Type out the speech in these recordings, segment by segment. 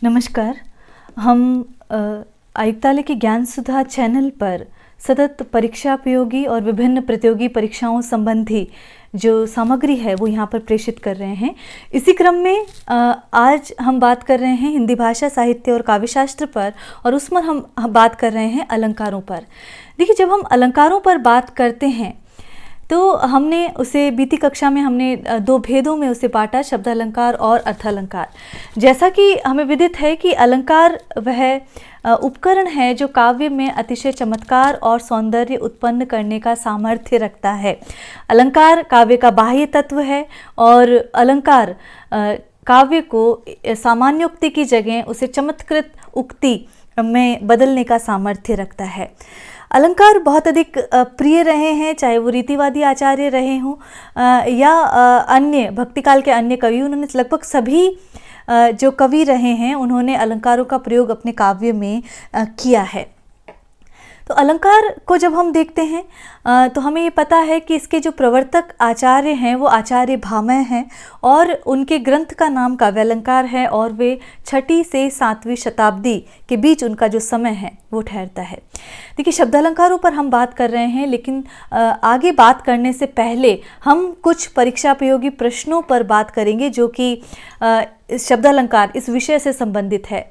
नमस्कार। हम आयुक्तालय के ज्ञान सुधा चैनल पर सतत परीक्षा उपयोगी और विभिन्न प्रतियोगी परीक्षाओं संबंधी जो सामग्री है वो यहाँ पर प्रेषित कर रहे हैं। इसी क्रम में आज हम बात कर रहे हैं हिंदी भाषा साहित्य और काव्यशास्त्र पर, और उसमें हम बात कर रहे हैं अलंकारों पर। देखिए, जब हम अलंकारों पर बात करते हैं तो हमने उसे बीती कक्षा में हमने दो भेदों में उसे बांटा, शब्दालंकार और अर्थालंकार। जैसा कि हमें विदित है कि अलंकार वह उपकरण है जो काव्य में अतिशय चमत्कार और सौंदर्य उत्पन्न करने का सामर्थ्य रखता है। अलंकार काव्य का बाह्य तत्व है और अलंकार काव्य को सामान्य उक्ति की जगह उसे चमत्कृत उक्ति में बदलने का सामर्थ्य रखता है। अलंकार बहुत अधिक प्रिय रहे हैं, चाहे वो रीतिवादी आचार्य रहे हों या अन्य भक्तिकाल के अन्य कवि। उन्होंने लगभग सभी जो कवि रहे हैं उन्होंने अलंकारों का प्रयोग अपने काव्य में किया है। तो अलंकार को जब हम देखते हैं तो हमें ये पता है कि इसके जो प्रवर्तक आचार्य हैं वो आचार्य भामह हैं और उनके ग्रंथ का नाम काव्यालंकार है और वे 6वीं से 7वीं शताब्दी के बीच उनका जो समय है वो ठहरता है। देखिए, शब्दालंकारों पर हम बात कर रहे हैं, लेकिन आगे बात करने से पहले हम कुछ परीक्षा उपयोगी प्रश्नों पर बात करेंगे जो कि शब्दालंकार इस विषय से संबंधित है।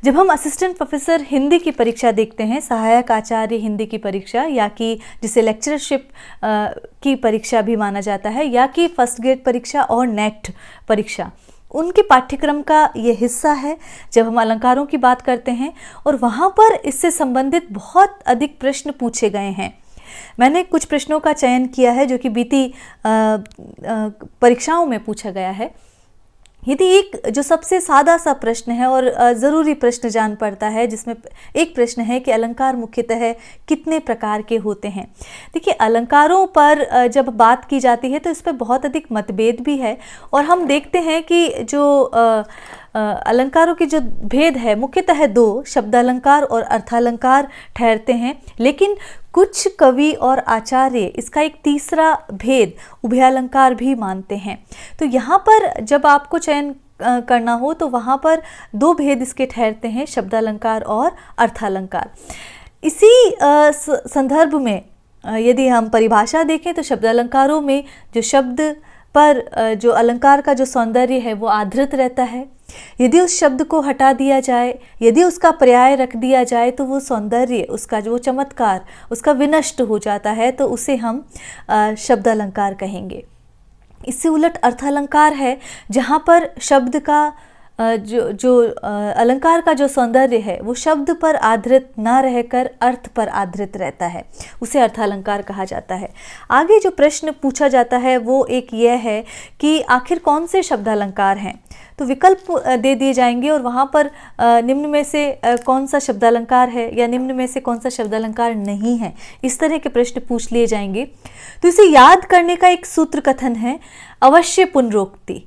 जब हम असिस्टेंट प्रोफेसर हिंदी की परीक्षा देखते हैं, सहायक आचार्य हिंदी की परीक्षा, या कि जिसे लेक्चरशिप की परीक्षा भी माना जाता है, या कि फर्स्ट ग्रेड परीक्षा और नेट परीक्षा, उनके पाठ्यक्रम का ये हिस्सा है जब हम अलंकारों की बात करते हैं। और वहाँ पर इससे संबंधित बहुत अधिक प्रश्न पूछे गए हैं। मैंने कुछ प्रश्नों का चयन किया है जो कि बीती परीक्षाओं में पूछा गया है। यदि एक जो सबसे सादा सा प्रश्न है और ज़रूरी प्रश्न जान पड़ता है, जिसमें एक प्रश्न है कि अलंकार मुख्यतः कितने प्रकार के होते हैं। देखिए, अलंकारों पर जब बात की जाती है तो इस पर बहुत अधिक मतभेद भी है, और हम देखते हैं कि जो अलंकारों की जो भेद है मुख्यतः 2 शब्दालंकार और अर्थालंकार ठहरते हैं। लेकिन कुछ कवि और आचार्य इसका एक तीसरा भेद उभयालंकार भी मानते हैं। तो यहाँ पर जब आपको चयन करना हो तो वहाँ पर 2 भेद इसके ठहरते हैं, शब्दालंकार और अर्थालंकार। इसी संदर्भ में यदि हम परिभाषा देखें तो शब्दालंकारों में जो शब्द पर जो अलंकार का जो सौंदर्य है वो आधृत रहता है। यदि उस शब्द को हटा दिया जाए, यदि उसका पर्याय रख दिया जाए तो वो सौंदर्य, उसका जो चमत्कार, उसका विनष्ट हो जाता है, तो उसे हम शब्दालंकार कहेंगे। इससे उलट अर्थालंकार है जहाँ पर शब्द का जो अलंकार का जो सौंदर्य है वो शब्द पर आधारित ना रहकर अर्थ पर आधारित रहता है, उसे अर्थालंकार कहा जाता है। आगे जो प्रश्न पूछा जाता है वो एक यह है कि आखिर कौन से शब्दालंकार हैं। तो विकल्प दे दिए जाएंगे और वहाँ पर निम्न में से कौन सा शब्दालंकार है या निम्न में से कौन सा शब्दालंकार नहीं है, इस तरह के प्रश्न पूछ लिए जाएंगे। तो इसे याद करने का एक सूत्र कथन है अवश्य पुनरोक्ति।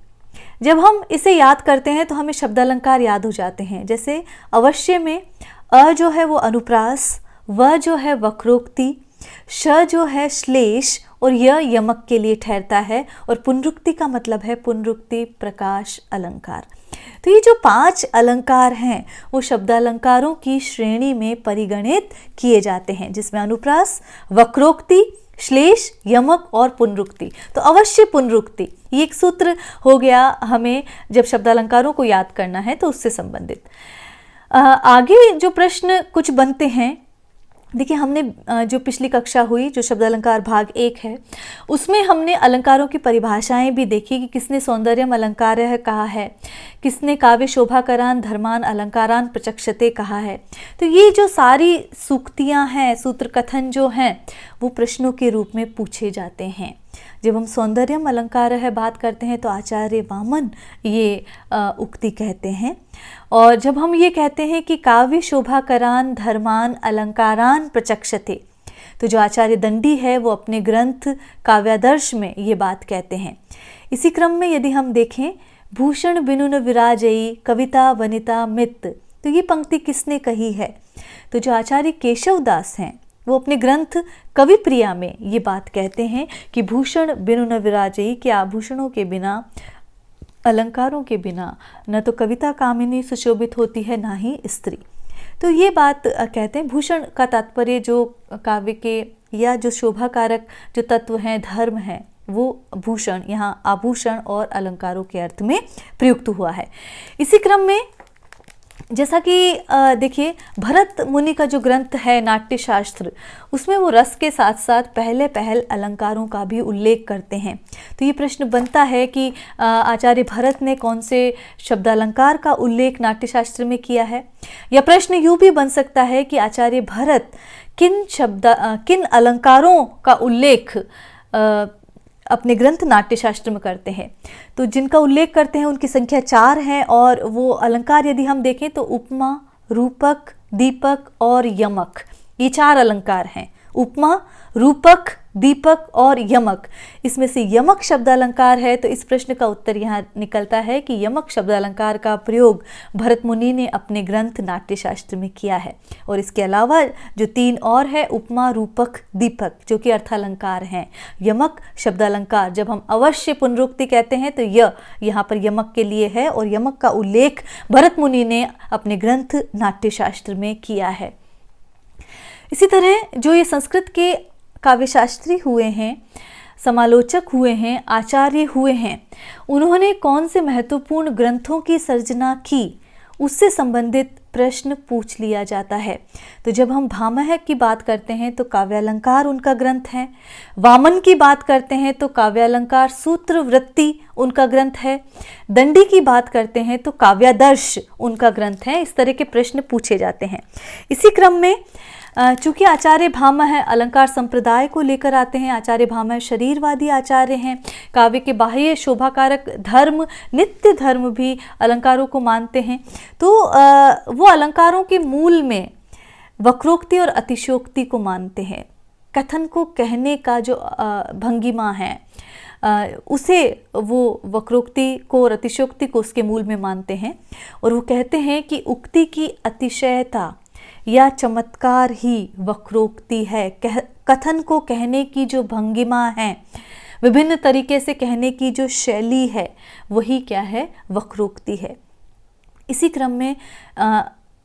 जब हम इसे याद करते हैं तो हमें शब्दालंकार याद हो जाते हैं। जैसे अवश्य में अ जो है वो अनुप्रास, व जो है वक्रोक्ति, श जो है श्लेष और य यमक के लिए ठहरता है, और पुनरुक्ति का मतलब है पुनरुक्ति प्रकाश अलंकार। तो ये जो 5 अलंकार हैं वो शब्दालंकारों की श्रेणी में परिगणित किए जाते हैं, जिसमें अनुप्रास, वक्रोक्ति, श्लेष, यमक और पुनरुक्ति। तो अवश्य पुनरुक्ति ये एक सूत्र हो गया हमें जब शब्दालंकारों को याद करना है तो उससे संबंधित। आगे जो प्रश्न कुछ बनते हैं, देखिए, हमने जो पिछली कक्षा हुई जो शब्दालंकार भाग 1 है उसमें हमने अलंकारों की परिभाषाएं भी देखी कि किसने सौंदर्यम अलंकार कहा है, किसने काव्य शोभाकरान धर्मान अलंकारान प्रचक्षते कहा है। तो ये जो सारी सूक्तियां हैं, सूत्र कथन जो हैं, वो प्रश्नों के रूप में पूछे जाते हैं। जब हम सौंदर्यम अलंकार है बात करते हैं तो आचार्य वामन ये उक्ति कहते हैं, और जब हम ये कहते हैं कि काव्य शोभाकरान धर्मान अलंकारान प्रचक्षते, तो जो आचार्य दंडी है वो अपने ग्रंथ काव्यादर्श में ये बात कहते हैं। इसी क्रम में यदि हम देखें भूषण बिनु न विराजई कविता वनिता मित, तो ये पंक्ति किसने कही है? तो जो आचार्य केशव दास हैं वो अपने ग्रंथ कवि प्रिया में ये बात कहते हैं कि भूषण बिनु न विराजई, कि आभूषणों के बिना अलंकारों के बिना न तो कविता कामिनी सुशोभित होती है, ना ही स्त्री। तो ये बात कहते हैं। भूषण का तात्पर्य जो काव्य के या जो शोभा कारक जो तत्व हैं, धर्म है, वो भूषण यहाँ आभूषण और अलंकारों के अर्थ में प्रयुक्त हुआ है। इसी क्रम में जैसा कि देखिए, भरत मुनि का जो ग्रंथ है नाट्य शास्त्र, उसमें वो रस के साथ साथ पहल अलंकारों का भी उल्लेख करते हैं। तो ये प्रश्न बनता है कि आचार्य भरत ने कौन से शब्दालंकार का उल्लेख नाट्य शास्त्र में किया है। या प्रश्न यूँ भी बन सकता है कि आचार्य भरत किन अलंकारों का उल्लेख अपने ग्रंथ नाट्यशास्त्र में करते हैं। तो जिनका उल्लेख करते हैं उनकी संख्या 4 है, और वो अलंकार यदि हम देखें तो उपमा, रूपक, दीपक और यमक, ये 4 अलंकार हैं। उपमा, रूपक, दीपक और यमक। इसमें से यमक शब्द अलंकार है। तो इस प्रश्न का उत्तर यहाँ निकलता है कि यमक शब्द अलंकार का प्रयोग भरत मुनि ने अपने ग्रंथ नाट्यशास्त्र में किया है। और इसके अलावा जो 3 और है, उपमा, रूपक, दीपक, जो कि अर्थालंकार हैं। यमक शब्द अलंकार जब हम अवश्य पुनरुक्ति कहते हैं तो यहाँ पर यमक के लिए है, और यमक का उल्लेख भरत मुनि ने अपने ग्रंथ नाट्यशास्त्र में किया है। इसी तरह जो ये संस्कृत के काव्यशास्त्री हुए हैं, समालोचक हुए हैं, आचार्य हुए हैं, उन्होंने कौन से महत्वपूर्ण ग्रंथों की सर्जना की, उससे संबंधित प्रश्न पूछ लिया जाता है। तो जब हम भामह की बात करते हैं तो काव्यालंकार उनका ग्रंथ है। वामन की बात करते हैं तो काव्यालंकार सूत्र वृत्ति उनका ग्रंथ है। दंडी की बात करते हैं तो काव्यादर्श उनका ग्रंथ है। इस तरह के प्रश्न पूछे जाते हैं। इसी क्रम में चूंकि आचार्य भामह अलंकार संप्रदाय को लेकर आते हैं, आचार्य भामह शरीरवादी आचार्य हैं, काव्य के बाह्य शोभाकारक धर्म, नित्य धर्म भी अलंकारों को मानते हैं। तो वो अलंकारों के मूल में वक्रोक्ति और अतिशयोक्ति को मानते हैं। कथन को कहने का जो भंगिमा है, उसे वो वक्रोक्ति को और अतिशयोक्ति को उसके मूल में मानते हैं। और वो कहते हैं कि उक्ति की अतिशयता या चमत्कार ही वक्रोक्ति है। कथन को कहने की जो भंगिमा है, विभिन्न तरीके से कहने की जो शैली है, वही क्या है, वक्रोक्ति है। इसी क्रम में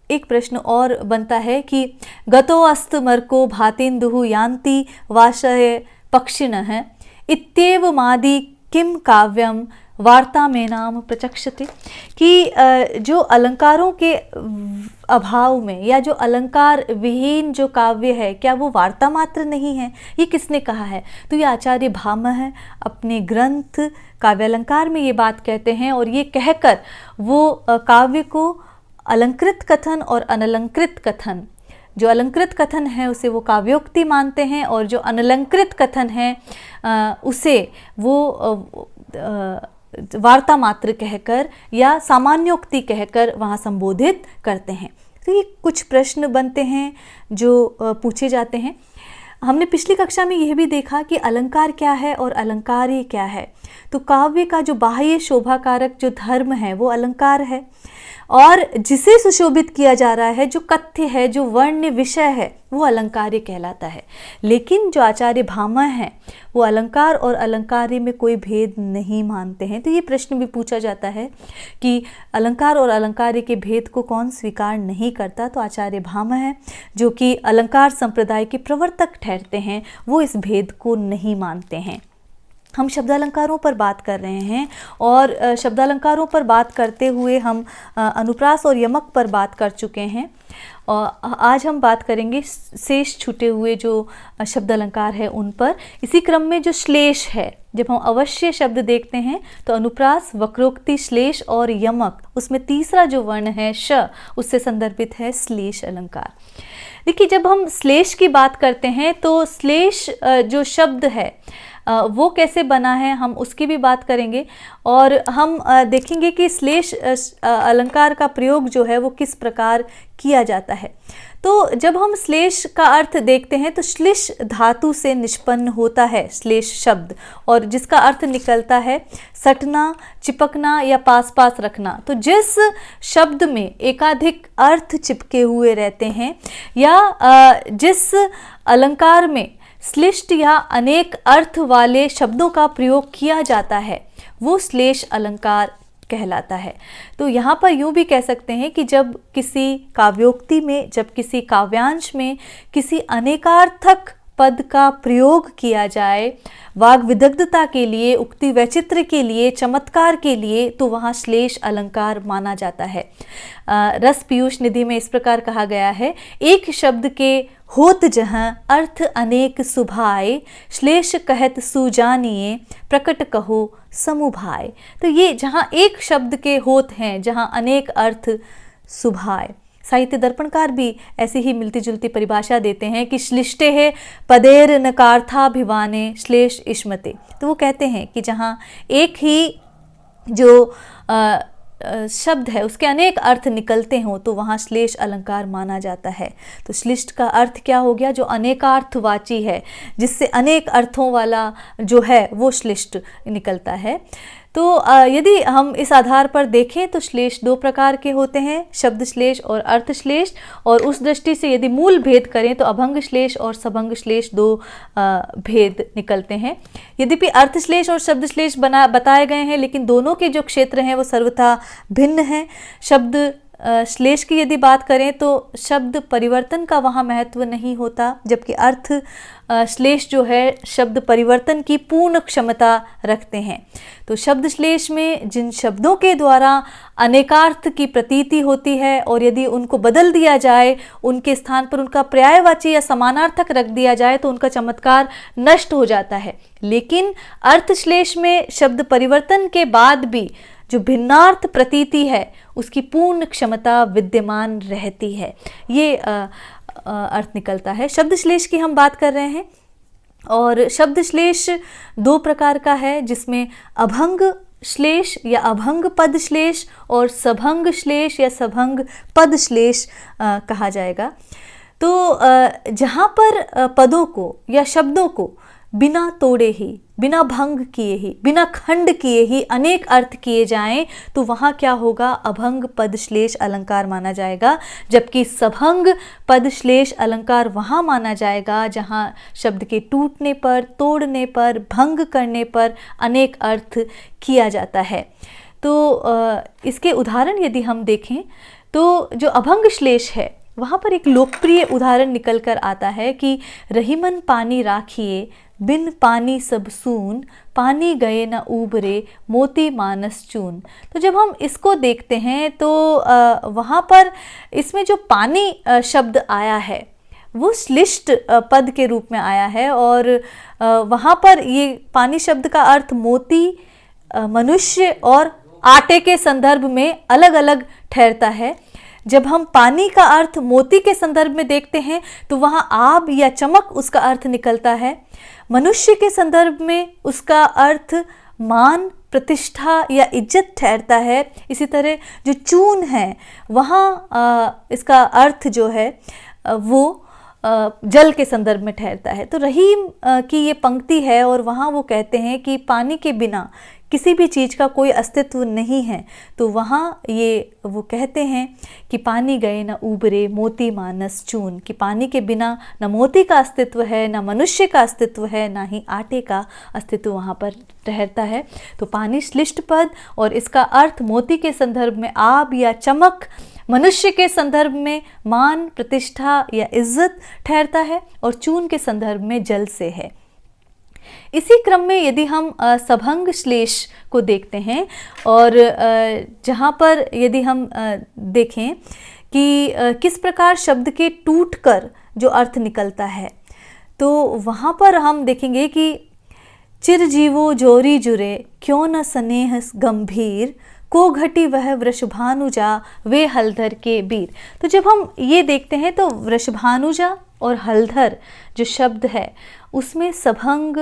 एक प्रश्न और बनता है कि गतो अस्त मर्को भातेन्दुः यान्ति वाशय पक्षिणः इत्येव मादि किम काव्यम वार्ता में नाम प्रचक्षते। कि जो अलंकारों के अभाव में या जो अलंकार विहीन जो काव्य है, क्या वो वार्ता मात्र नहीं है? ये किसने कहा है? तो ये आचार्य भामह अपने ग्रंथ काव्यालंकार में ये बात कहते हैं। और ये कहकर वो काव्य को अलंकृत कथन और अनलंकृत कथन, जो अलंकृत कथन है उसे वो काव्योक्ति मानते हैं, और जो अनलंकृत कथन है उसे वो वार्ता मात्र कहकर या सामान्योक्ति कहकर वहाँ संबोधित करते हैं। तो ये कुछ प्रश्न बनते हैं जो पूछे जाते हैं। हमने पिछली कक्षा में यह भी देखा कि अलंकार क्या है और अलंकारी क्या है। तो काव्य का जो बाह्य शोभाकारक जो धर्म है वो अलंकार है, और जिसे सुशोभित किया जा रहा है, जो कथ्य है, जो वर्ण विषय है, वो अलंकार्य कहलाता है। लेकिन जो आचार्य भामह हैं वो अलंकार और अलंकार्य में कोई भेद नहीं मानते हैं। तो ये प्रश्न भी पूछा जाता है कि अलंकार और अलंकार्य के भेद को कौन स्वीकार नहीं करता? तो आचार्य भामह जो कि अलंकार संप्रदाय के प्रवर्तक ठहरते हैं, वो इस भेद को नहीं मानते हैं। हम शब्दालंकारों पर बात कर रहे हैं, और शब्दालंकारों पर बात करते हुए हम अनुप्रास और यमक पर बात कर चुके हैं। और आज हम बात करेंगे शेष छूटे हुए जो शब्दालंकार है उन पर। इसी क्रम में जो श्लेष है, जब हम अवश्य शब्द देखते हैं तो अनुप्रास, वक्रोक्ति, श्लेष और यमक, उसमें तीसरा जो वर्ण है श, उससे संदर्भित है श्लेष अलंकार। देखिए, जब हम श्लेष की बात करते हैं तो श्लेष जो शब्द है वो कैसे बना है, हम उसकी भी बात करेंगे। और हम देखेंगे कि श्लेष अलंकार का प्रयोग जो है वो किस प्रकार किया जाता है। तो जब हम श्लेष का अर्थ देखते हैं तो श्लिष धातु से निष्पन्न होता है श्लेष शब्द, और जिसका अर्थ निकलता है सटना, चिपकना या पास पास रखना। तो जिस शब्द में एकाधिक अर्थ चिपके हुए रहते हैं, या जिस अलंकार में श्लिष्ट या अनेक अर्थ वाले शब्दों का प्रयोग किया जाता है, वो श्लेष अलंकार कहलाता है। तो यहाँ पर यूँ भी कह सकते हैं कि जब किसी काव्योक्ति में, जब किसी काव्यांश में किसी अनेकार्थक पद का प्रयोग किया जाए वाग विदग्धता के लिए, उक्ति वैचित्र के लिए, चमत्कार के लिए, तो वहाँ श्लेष अलंकार माना जाता है। रस पीयूष निधि में इस प्रकार कहा गया है, एक शब्द के होत जहाँ अर्थ अनेक सुभाए, श्लेष कहत सुजानिए प्रकट कहो समुभाए। तो ये जहाँ एक शब्द के होत हैं, जहाँ अनेक अर्थ सुभाए। साहित्य दर्पणकार भी ऐसी ही मिलती जुलती परिभाषा देते हैं कि श्लिष्टे है पदेर नकार्थाभिवाने श्लेष इष्मते। तो वो कहते हैं कि जहाँ एक ही जो शब्द है उसके अनेक अर्थ निकलते हों तो वहाँ श्लेष अलंकार माना जाता है। तो श्लिष्ट का अर्थ क्या हो गया? जो अनेकार्थवाची है, जिससे अनेक अर्थों वाला जो है वो श्लिष्ट निकलता है। तो यदि हम इस आधार पर देखें तो श्लेष दो प्रकार के होते हैं, शब्द श्लेष और अर्थ श्लेष। और उस दृष्टि से यदि मूल भेद करें तो अभंग श्लेष और सभंग श्लेष दो भेद निकलते हैं। यद्यपि अर्थ श्लेष और शब्द श्लेष बताए गए हैं, लेकिन दोनों के जो क्षेत्र हैं वो सर्वथा भिन्न हैं। शब्द श्लेष की यदि बात करें तो शब्द परिवर्तन का वहाँ महत्व नहीं होता, जबकि अर्थ श्लेष जो है शब्द परिवर्तन की पूर्ण क्षमता रखते हैं। तो शब्द श्लेष में जिन शब्दों के द्वारा अनेकार्थ की प्रतीति होती है और यदि उनको बदल दिया जाए, उनके स्थान पर उनका पर्यायवाची या समानार्थक रख दिया जाए तो उनका चमत्कार नष्ट हो जाता है। लेकिन अर्थ श्लेष में शब्द परिवर्तन के बाद भी जो भिन्नार्थ प्रतीति है उसकी पूर्ण क्षमता विद्यमान रहती है। ये अर्थ निकलता है। शब्द श्लेष की हम बात कर रहे हैं और शब्द श्लेष दो प्रकार का है, जिसमें अभंग श्लेष या अभंग पद श्लेष और सभंग श्लेष या सभंग पद श्लेष कहा जाएगा। तो जहाँ पर पदों को या शब्दों को बिना तोड़े ही, बिना भंग किए ही, बिना खंड किए ही अनेक अर्थ किए जाएं तो वहाँ क्या होगा? अभंग पद श्लेष अलंकार माना जाएगा। जबकि सभंग पद श्लेष अलंकार वहाँ माना जाएगा जहाँ शब्द के टूटने पर, तोड़ने पर, भंग करने पर अनेक अर्थ किया जाता है। तो इसके उदाहरण यदि हम देखें तो जो अभंग श्लेष है वहाँ पर एक लोकप्रिय उदाहरण निकल कर आता है कि रहीमन पानी राखिए, बिन पानी सब सून, पानी गए न उबरे, मोती मानस चून। तो जब हम इसको देखते हैं तो वहाँ पर इसमें जो पानी शब्द आया है वो श्लिष्ट पद के रूप में आया है और वहाँ पर ये पानी शब्द का अर्थ मोती, मनुष्य और आटे के संदर्भ में अलग अलग ठहरता है। जब हम पानी का अर्थ मोती के संदर्भ में देखते हैं तो वहाँ आब या चमक उसका अर्थ निकलता है। मनुष्य के संदर्भ में उसका अर्थ मान, प्रतिष्ठा या इज्जत ठहरता है। इसी तरह जो चून है वहाँ इसका अर्थ जो है वो जल के संदर्भ में ठहरता है। तो रहीम की ये पंक्ति है और वहाँ वो कहते हैं कि पानी के बिना किसी भी चीज़ का कोई अस्तित्व नहीं है। तो वहाँ ये वो कहते हैं कि पानी गए न उबरे, मोती मानस चून, कि पानी के बिना न मोती का अस्तित्व है, न मनुष्य का अस्तित्व है, ना ही आटे का अस्तित्व वहाँ पर ठहरता है। तो पानी श्लिष्ट पद और इसका अर्थ मोती के संदर्भ में आब या चमक, मनुष्य के संदर्भ में मान, प्रतिष्ठा या इज्जत ठहरता है और चून के संदर्भ में जल से है। इसी क्रम में यदि हम सभंग श्लेष को देखते हैं और जहाँ पर यदि हम देखें कि किस प्रकार शब्द के टूटकर जो अर्थ निकलता है, तो वहाँ पर हम देखेंगे कि चिरजीवो जोरी जुरे, क्यों न स्नेह गंभीर, को घटी वह वृषभानुजा, वे हलधर के बीर। तो जब हम ये देखते हैं तो वृषभानुजा और हलधर जो शब्द है उसमें सभंग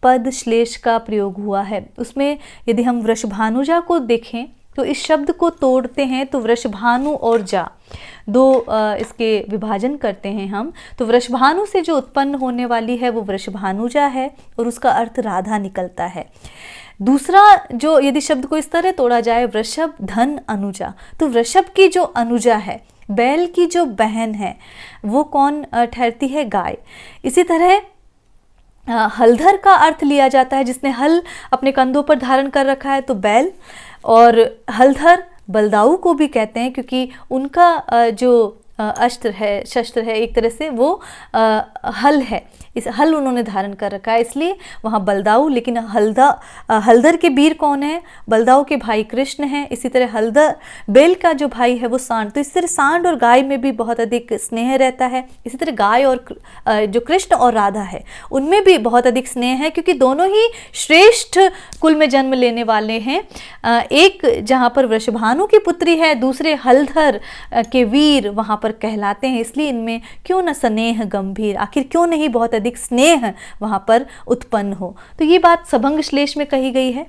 पद श्लेष का प्रयोग हुआ है। उसमें यदि हम वृषभानुजा को देखें तो इस शब्द को तोड़ते हैं तो वृषभानु और जा दो इसके विभाजन करते हैं हम। तो वृषभानु से जो उत्पन्न होने वाली है वो वृषभानुजा है और उसका अर्थ राधा निकलता है। दूसरा जो यदि शब्द को इस तरह तोड़ा जाए, वृषभ धन अनुजा, तो वृषभ की जो अनुजा है, बैल की जो बहन है, वो कौन ठहरती है? गाय। इसी तरह हलधर का अर्थ लिया जाता है जिसने हल अपने कंधों पर धारण कर रखा है, तो बैल। और हलधर बलदाऊ को भी कहते हैं, क्योंकि उनका जो अस्त्र है, शस्त्र है, एक तरह से वो हल है। इस हल उन्होंने धारण कर रखा है, इसलिए वहाँ बलदाऊ। लेकिन हलधर के वीर कौन है? बलदाऊ के भाई कृष्ण हैं। इसी तरह हलधर बेल का जो भाई है वो सांड। तो इस तरह सांड और गाय में भी बहुत अधिक स्नेह रहता है। इसी तरह गाय और जो कृष्ण और राधा है उनमें भी बहुत अधिक स्नेह है, क्योंकि दोनों ही श्रेष्ठ कुल में जन्म लेने वाले हैं। एक जहाँ पर वृषभानु की पुत्री है, दूसरे हलधर के वीर वहाँ पर कहलाते हैं। इसलिए इनमें क्यों न स्नेह गंभीर, आखिर क्यों नहीं बहुत अधिक स्नेह वहां पर उत्पन्न हो। तो ये बात सभंग श्लेष में कही गई है।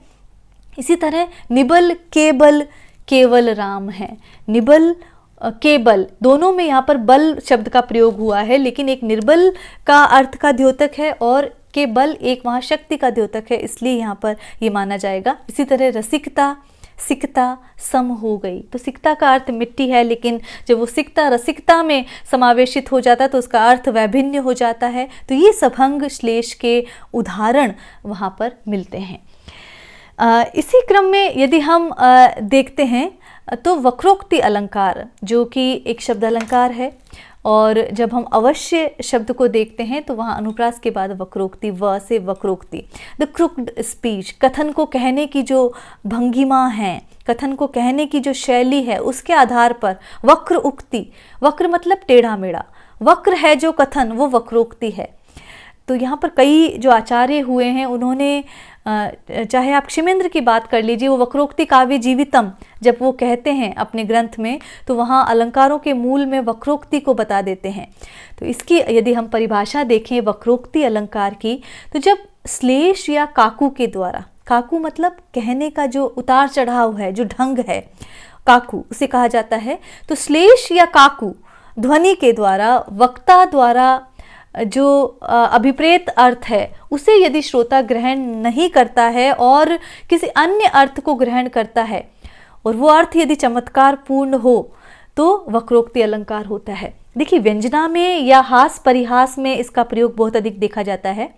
इसी तरह निबल केबल केवल राम है। निबल केबल दोनों में यहाँ पर बल शब्द का प्रयोग हुआ है, लेकिन एक निर्बल का अर्थ का द्योतक है और केबल एक वहाँ शक्ति का द्योतक है, इसलिए यहाँ पर ये माना जाएगा। इसी तरह रसिकता सिकता सम हो गई। तो सिकता का अर्थ मिट्टी है, लेकिन जब वो सिकता रसिकता में समावेशित हो जाता है तो उसका अर्थ वैभिन्न हो जाता है। तो ये सभंग श्लेष के उदाहरण वहाँ पर मिलते हैं। इसी क्रम में यदि हम देखते हैं तो वक्रोक्ति अलंकार, जो कि एक शब्द अलंकार है, और जब हम अवश्य शब्द को देखते हैं तो वहाँ अनुप्रास के बाद वक्रोक्ति, व से वक्रोक्ति, द क्रुक्ड स्पीच, कथन को कहने की जो भंगिमा है, कथन को कहने की जो शैली है, उसके आधार पर वक्र उक्ति, वक्र मतलब टेढ़ा मेढ़ा, वक्र है जो कथन वो वक्रोक्ति है। तो यहाँ पर कई जो आचार्य हुए हैं उन्होंने, चाहे आप क्षिमेंद्र की बात कर लीजिए, वो वक्रोक्ति काव्य जीवितम जब वो कहते हैं अपने ग्रंथ में, तो वहाँ अलंकारों के मूल में वक्रोक्ति को बता देते हैं। तो इसकी यदि हम परिभाषा देखें वक्रोक्ति अलंकार की, तो जब श्लेष या काकू के द्वारा, काकू मतलब कहने का जो उतार चढ़ाव है, जो ढंग है, काकू उसे कहा जाता है। तो श्लेष या काकू ध्वनि के द्वारा, वक्ता द्वारा जो अभिप्रेत अर्थ है उसे यदि श्रोता ग्रहण नहीं करता है और किसी अन्य अर्थ को ग्रहण करता है, और वो अर्थ यदि चमत्कार पूर्ण हो, तो वक्रोक्ति अलंकार होता है। देखिए, व्यंजना में या हास परिहास में इसका प्रयोग बहुत अधिक देखा जाता है।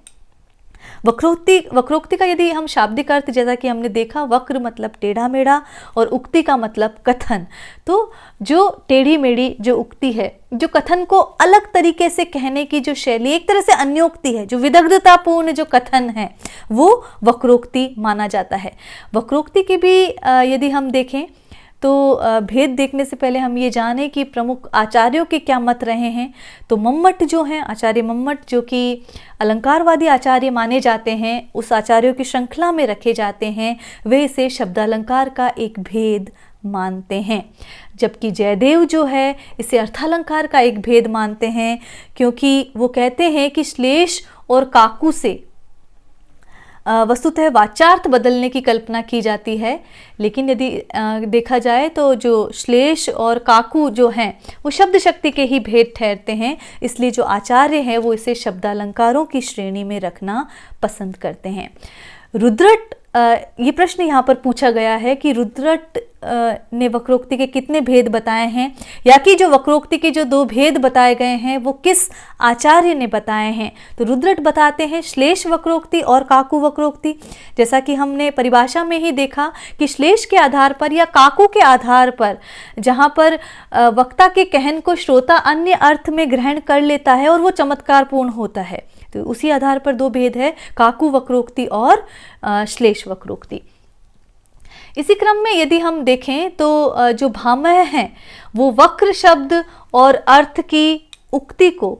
वक्रोक्ति का यदि हम शाब्दिक अर्थ, जैसा कि हमने देखा, वक्र मतलब टेढ़ा मेढ़ा और उक्ति का मतलब कथन। तो जो टेढ़ी मेढ़ी जो उक्ति है, जो कथन को अलग तरीके से कहने की जो शैली, एक तरह से अन्योक्ति है, जो विदग्धतापूर्ण जो कथन है, वो वक्रोक्ति माना जाता है। वक्रोक्ति की भी यदि हम देखें तो भेद देखने से पहले हम ये जानें कि प्रमुख आचार्यों के क्या मत रहे हैं। तो मम्मट जो हैं, आचार्य मम्मट, जो कि अलंकारवादी आचार्य माने जाते हैं, उस आचार्यों की श्रृंखला में रखे जाते हैं, वे इसे शब्दालंकार का एक भेद मानते हैं। जबकि जयदेव जो है इसे अर्थालंकार का एक भेद मानते हैं, क्योंकि वो कहते हैं कि श्लेष और काकू से वस्तुतः वाचार्थ बदलने की कल्पना की जाती है, लेकिन यदि देखा जाए तो जो श्लेष और काकू जो हैं वो शब्द शक्ति के ही भेद ठहरते हैं। इसलिए जो आचार्य हैं वो इसे शब्दालंकारों की श्रेणी में रखना पसंद करते हैं। रुद्रट, ये प्रश्न यहाँ पर पूछा गया है कि रुद्रट ने वक्रोक्ति के कितने भेद बताए हैं, या कि जो वक्रोक्ति के जो 2 भेद बताए गए हैं वो किस आचार्य ने बताए हैं। तो रुद्रट बताते हैं श्लेष वक्रोक्ति और काकू वक्रोक्ति। जैसा कि हमने परिभाषा में ही देखा कि श्लेष के आधार पर या काकू के आधार पर, जहाँ पर वक्ता के कहन को श्रोता अन्य अर्थ में ग्रहण कर लेता है और वो चमत्कारपूर्ण होता है, तो उसी आधार पर 2 भेद है, काकू वक्रोक्ति और श्लेष वक्रोक्ति। इसी क्रम में यदि हम देखें तो जो भामह हैं वो वक्र शब्द और अर्थ की उक्ति को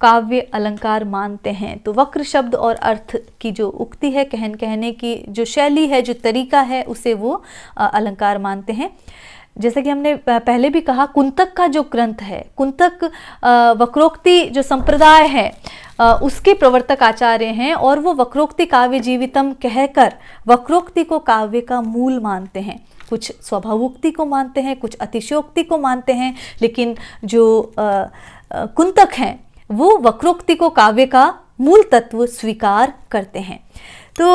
काव्य अलंकार मानते हैं। तो वक्र शब्द और अर्थ की जो उक्ति है, कहने की जो शैली है, जो तरीका है, उसे वो अलंकार मानते हैं। जैसा कि हमने पहले भी कहा, कुंतक का जो ग्रंथ है, कुंतक वक्रोक्ति जो संप्रदाय है उसके प्रवर्तक आचार्य हैं, और वो वक्रोक्ति काव्य जीवितम कहकर वक्रोक्ति को काव्य का मूल मानते हैं। कुछ स्वभावोक्ति को मानते हैं, कुछ अतिशयोक्ति को मानते हैं, लेकिन जो कुंतक हैं वो वक्रोक्ति को काव्य का मूल तत्व स्वीकार करते हैं। तो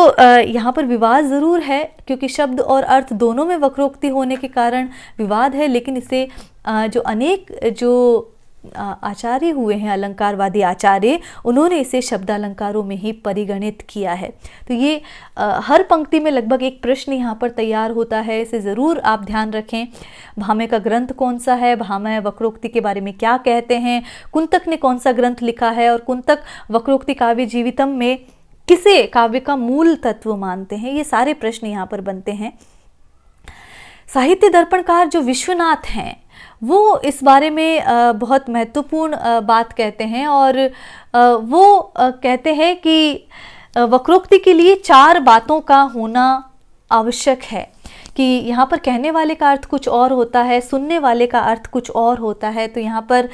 यहाँ पर विवाद ज़रूर है, क्योंकि शब्द और अर्थ दोनों में वक्रोक्ति होने के कारण विवाद है, लेकिन इसे जो अनेक जो आचार्य हुए हैं, अलंकारवादी आचार्य, उन्होंने इसे शब्दालंकारों में ही परिगणित किया है। तो ये हर पंक्ति में लगभग एक प्रश्न यहाँ पर तैयार होता है, इसे ज़रूर आप ध्यान रखें। भामह का ग्रंथ कौन सा है, भामह वक्रोक्ति के बारे में क्या कहते हैं, कुंतक ने कौन सा ग्रंथ लिखा है, और कुंतक वक्रोक्ति काव्य जीवितम में किसे काव्य का मूल तत्व मानते हैं, ये सारे प्रश्न यहाँ पर बनते हैं। साहित्य दर्पणकार जो विश्वनाथ हैं वो इस बारे में बहुत महत्वपूर्ण बात कहते हैं, और वो कहते हैं कि वक्रोक्ति के लिए 4 बातों का होना आवश्यक है, कि यहाँ पर कहने वाले का अर्थ कुछ और होता है, सुनने वाले का अर्थ कुछ और होता है। तो यहाँ पर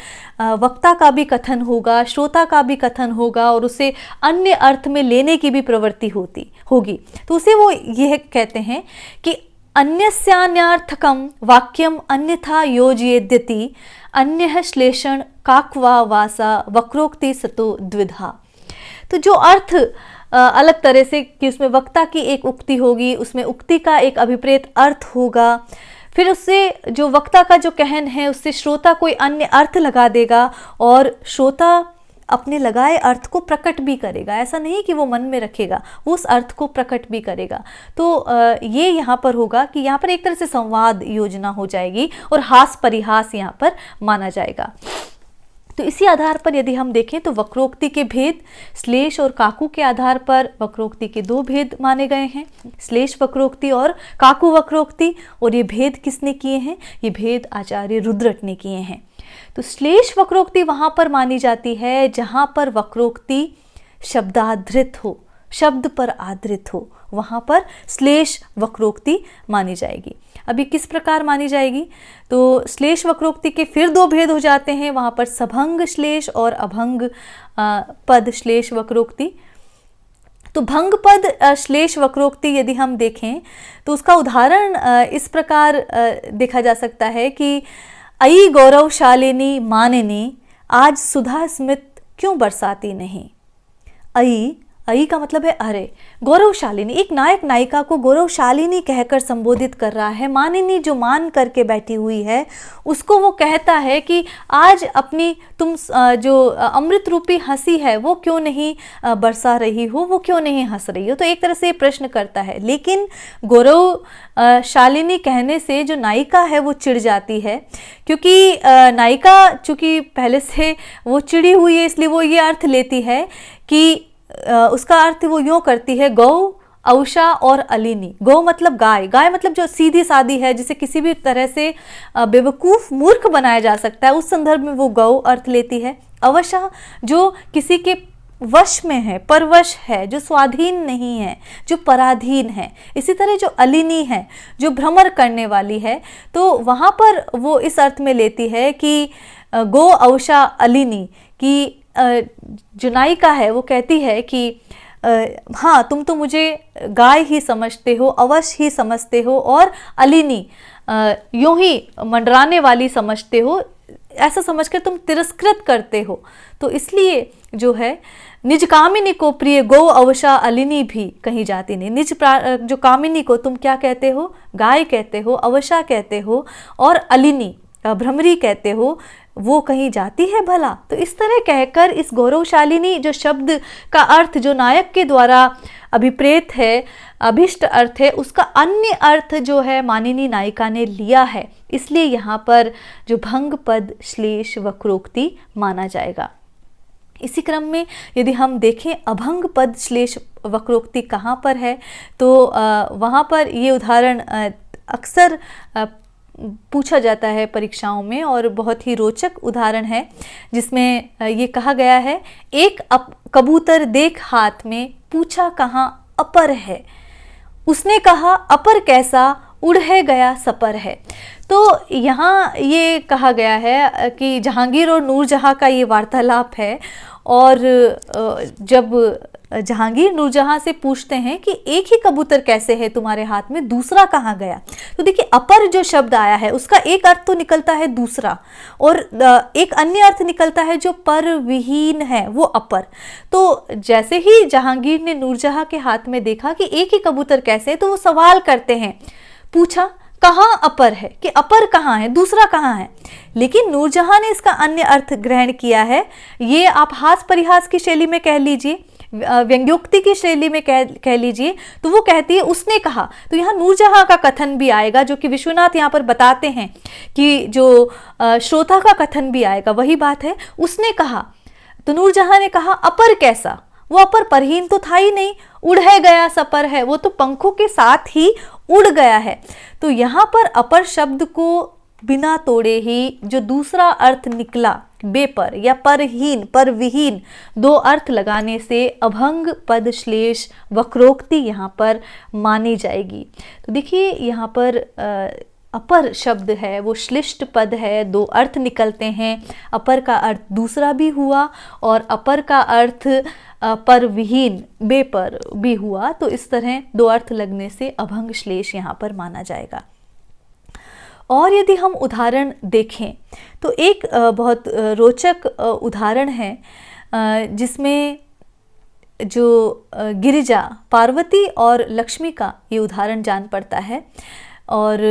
वक्ता का भी कथन होगा, श्रोता का भी कथन होगा, और उसे अन्य अर्थ में लेने की भी प्रवृत्ति होगी। तो उसे वो यह कहते हैं कि अन्यस्यान्यार्थकम वाक्यम अन्यथा योजयेद्यति अन्यः श्लेषण काक्वा वासा वक्रोक्ति सतो द्विधा। तो जो अर्थ अलग तरह से, कि उसमें वक्ता की एक उक्ति होगी, उसमें उक्ति का एक अभिप्रेत अर्थ होगा, फिर उससे जो वक्ता का जो कहन है उससे श्रोता कोई अन्य अर्थ लगा देगा, और श्रोता अपने लगाए अर्थ को प्रकट भी करेगा। ऐसा नहीं कि वो मन में रखेगा, वो उस अर्थ को प्रकट भी करेगा। तो ये यहाँ पर होगा कि यहाँ पर एक तरह से संवाद योजना हो जाएगी, और हास परिहास यहाँ पर माना जाएगा। तो इसी आधार पर यदि हम देखें तो वक्रोक्ति के भेद, श्लेष और काकू के आधार पर वक्रोक्ति के 2 भेद माने गए हैं, श्लेष वक्रोक्ति और काकू वक्रोक्ति। और ये भेद किसने किए हैं? ये भेद आचार्य रुद्रट ने किए हैं। तो श्लेष वक्रोक्ति वहाँ पर मानी जाती है जहाँ पर वक्रोक्ति शब्दाधृत हो, शब्द पर आधारित हो, वहाँ पर श्लेष वक्रोक्ति मानी जाएगी। अभी किस प्रकार मानी जाएगी? तो श्लेष वक्रोक्ति के फिर 2 भेद हो जाते हैं, वहाँ पर सभंग श्लेष और अभंग पद श्लेष वक्रोक्ति। तो भंग पद श्लेष वक्रोक्ति यदि हम देखें तो उसका उदाहरण इस प्रकार देखा जा सकता है कि अयि गौरवशालिनी मानिनी आज सुधा स्मित क्यों बरसाती नहीं। अयि का मतलब है अरे। गौरवशालिनी, एक नायक नायिका को गौरवशालिनी कहकर संबोधित कर रहा है। मानिनी जो मान करके बैठी हुई है उसको वो कहता है कि आज अपनी तुम जो अमृत रूपी हंसी है वो क्यों नहीं बरसा रही हो, वो क्यों नहीं हंस रही हो। तो एक तरह से प्रश्न करता है, लेकिन गौरवशालिनी कहने से जो नायिका है वो चिढ़ जाती है, क्योंकि नायिका चूंकि पहले से वो चिड़ी हुई है, इसलिए वो ये अर्थ लेती है कि उसका अर्थ वो यूँ करती है, गौ, औषा और अलिनी। गौ मतलब गाय, गाय मतलब जो सीधी सादी है, जिसे किसी भी तरह से बेवकूफ़ मूर्ख बनाया जा सकता है, उस संदर्भ में वो गौ अर्थ लेती है। अवशा जो किसी के वश में है, परवश है, जो स्वाधीन नहीं है, जो पराधीन है। इसी तरह जो अलिनी है, जो भ्रमर करने वाली है, तो वहाँ पर वो इस अर्थ में लेती है कि गो, औषा, अलिनी की जो नायिका है वो कहती है कि हाँ तुम तो मुझे गाय ही समझते हो, अवश्य ही समझते हो, और अलिनी यूं ही मंडराने वाली समझते हो, ऐसा समझकर तुम तिरस्कृत करते हो। तो इसलिए जो है निज कामिनी को प्रिय गौ, अवशा, अलिनी भी कहीं जाती नहीं। निज जो कामिनी को तुम क्या कहते हो? गाय कहते हो, अवशा कहते हो, और अलिनी भ्रमरी कहते हो, वो कहीं जाती है भला। तो इस तरह कहकर इस गौरवशालिनी जो शब्द का अर्थ जो नायक के द्वारा अभिप्रेत है, अभिष्ट अर्थ है, उसका अन्य अर्थ जो है मानिनी नायिका ने लिया है, इसलिए यहाँ पर जो भंग पद श्लेष वक्रोक्ति माना जाएगा। इसी क्रम में यदि हम देखें अभंग पद श्लेष वक्रोक्ति कहाँ पर है, तो वहाँ पर ये उदाहरण अक्सर पूछा जाता है परीक्षाओं में, और बहुत ही रोचक उदाहरण है जिसमें ये कहा गया है, एक कबूतर देख हाथ में, पूछा कहाँ अपर है, उसने कहा अपर कैसा, उड़े गया सपर है। तो यहाँ ये कहा गया है कि जहांगीर और नूरजहाँ का ये वार्तालाप है, और जब जहांगीर नूरजहाँ से पूछते हैं कि एक ही कबूतर कैसे है तुम्हारे हाथ में, दूसरा कहाँ गया। तो देखिए अपर जो शब्द आया है उसका एक अर्थ तो निकलता है दूसरा, और एक अन्य अर्थ निकलता है जो पर विहीन है, वो अपर। तो जैसे ही जहांगीर ने नूरजहाँ के हाथ में देखा कि एक ही कबूतर कैसे है, तो वो सवाल करते हैं, पूछा कहाँ अपर है, कि अपर कहाँ है, दूसरा कहाँ है। लेकिन नूरजहां ने इसका अन्य अर्थ ग्रहण किया है। ये आप हास परिहास की शैली में कह लीजिए, व्यंग्योक्ति की शैली में कह लीजिए, तो वो कहती है उसने कहा। तो यहाँ नूरजहां का कथन भी आएगा, जो कि विश्वनाथ यहाँ पर बताते हैं कि जो श्रोता का कथन भी आएगा, वही बात है, उसने कहा। तो नूरजहां ने कहा अपर कैसा, वो अपर परहीन तो था ही नहीं, उड़ है गया सपर है, वो तो पंखों के साथ ही उड़ गया है। तो यहाँ पर अपर शब्द को बिना तोड़े ही जो दूसरा अर्थ निकला, बेपर या परहीन, परविहीन, दो अर्थ लगाने से अभंग पद श्लेष वक्रोक्ति यहाँ पर मानी जाएगी। तो देखिए यहाँ पर अपर शब्द है वो श्लिष्ट पद है, दो अर्थ निकलते हैं। अपर का अर्थ दूसरा भी हुआ और अपर का अर्थ परविहीन, बेपर भी हुआ। तो इस तरह दो अर्थ लगने से अभंग श्लेष यहाँ पर माना जाएगा। और यदि हम उदाहरण देखें तो एक बहुत रोचक उदाहरण है, जिसमें जो गिरिजा, पार्वती और लक्ष्मी का ये उदाहरण जान पड़ता है। और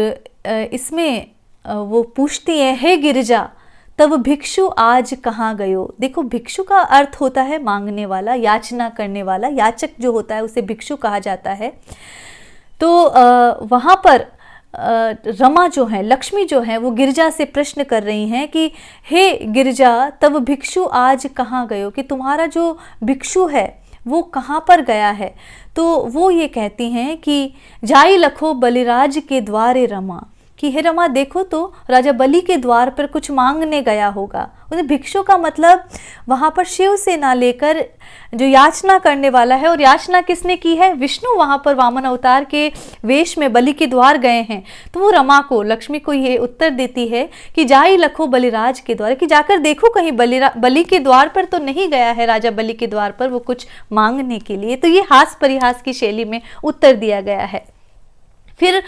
इसमें वो पूछती है, हे गिरिजा तब भिक्षु आज कहाँ गयो। देखो, भिक्षु का अर्थ होता है मांगने वाला, याचना करने वाला, याचक जो होता है उसे भिक्षु कहा जाता है। तो वहाँ पर रमा जो है, लक्ष्मी जो है, वो गिरिजा से प्रश्न कर रही हैं कि हे गिरिजा तब भिक्षु आज कहाँ गयो, कि तुम्हारा जो भिक्षु है वो कहाँ पर गया है। तो वो ये कहती हैं कि जाई लखो बलिराज के द्वारे रमा, कि हे रमा देखो तो राजा बलि के द्वार पर कुछ मांगने गया होगा। उन्हें भिक्षु का मतलब वहाँ पर शिव से ना लेकर जो याचना करने वाला है, और याचना किसने की है, विष्णु वहाँ पर वामन अवतार के वेश में बलि के द्वार गए हैं। तो वो रमा को, लक्ष्मी को ये उत्तर देती है कि जाई लखो बलिराज के द्वार, कि जाकर देखो कहीं बलि के द्वार पर तो नहीं गया है, राजा बलि के द्वार पर वो कुछ मांगने के लिए। तो ये हास परिहास की शैली में उत्तर दिया गया है। फिर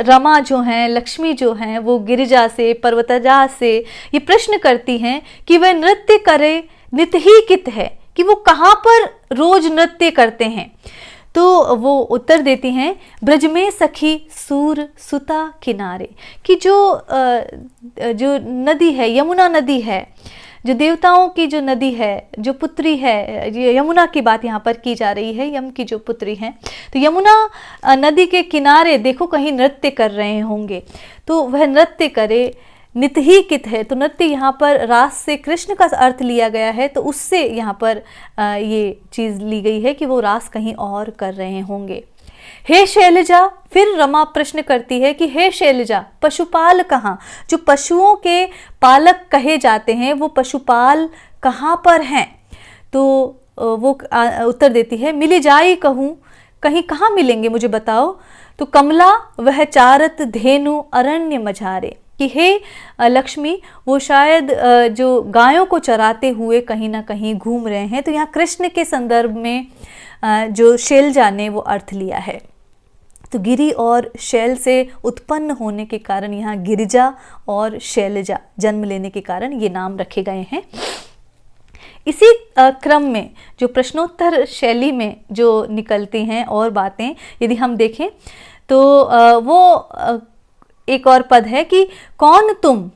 रमा जो हैं, लक्ष्मी जो हैं, वो गिरिजा से, पर्वतजा से ये प्रश्न करती हैं कि वह नृत्य करे नित ही कित है, कि वो कहाँ पर रोज नृत्य करते हैं। तो वो उत्तर देती हैं, ब्रज में सखी सूर सुता किनारे, कि जो नदी है, यमुना नदी है, जो देवताओं की जो नदी है, जो पुत्री है, यमुना की बात यहाँ पर की जा रही है, यम की जो पुत्री है, तो यमुना नदी के किनारे देखो कहीं नृत्य कर रहे होंगे। तो वह नृत्य करे, नित ही कित है, तो नृत्य यहाँ पर रास से कृष्ण का अर्थ लिया गया है, तो उससे यहाँ पर ये चीज़ ली गई है कि वो रास कहीं और कर रहे होंगे। हे शैलजा, फिर रमा प्रश्न करती है कि हे शैलजा पशुपाल कहाँ, जो पशुओं के पालक कहे जाते हैं वो पशुपाल कहाँ पर हैं। तो वो उत्तर देती है, मिली जाई कहूँ, कहीं कहाँ मिलेंगे मुझे बताओ। तो कमला वह चारत धेनु अरण्य मझारे, कि हे लक्ष्मी वो शायद जो गायों को चराते हुए कहीं ना कहीं घूम रहे हैं। तो यहाँ कृष्ण के संदर्भ में जो शैलजा ने वो अर्थ लिया है। तो गिरि और शैल से उत्पन्न होने के कारण यहाँ गिरिजा और शैलजा जन्म लेने के कारण ये नाम रखे गए हैं। इसी क्रम में जो प्रश्नोत्तर शैली में जो निकलती हैं और बातें यदि हम देखें तो वो एक और पद है कि कौन तुम,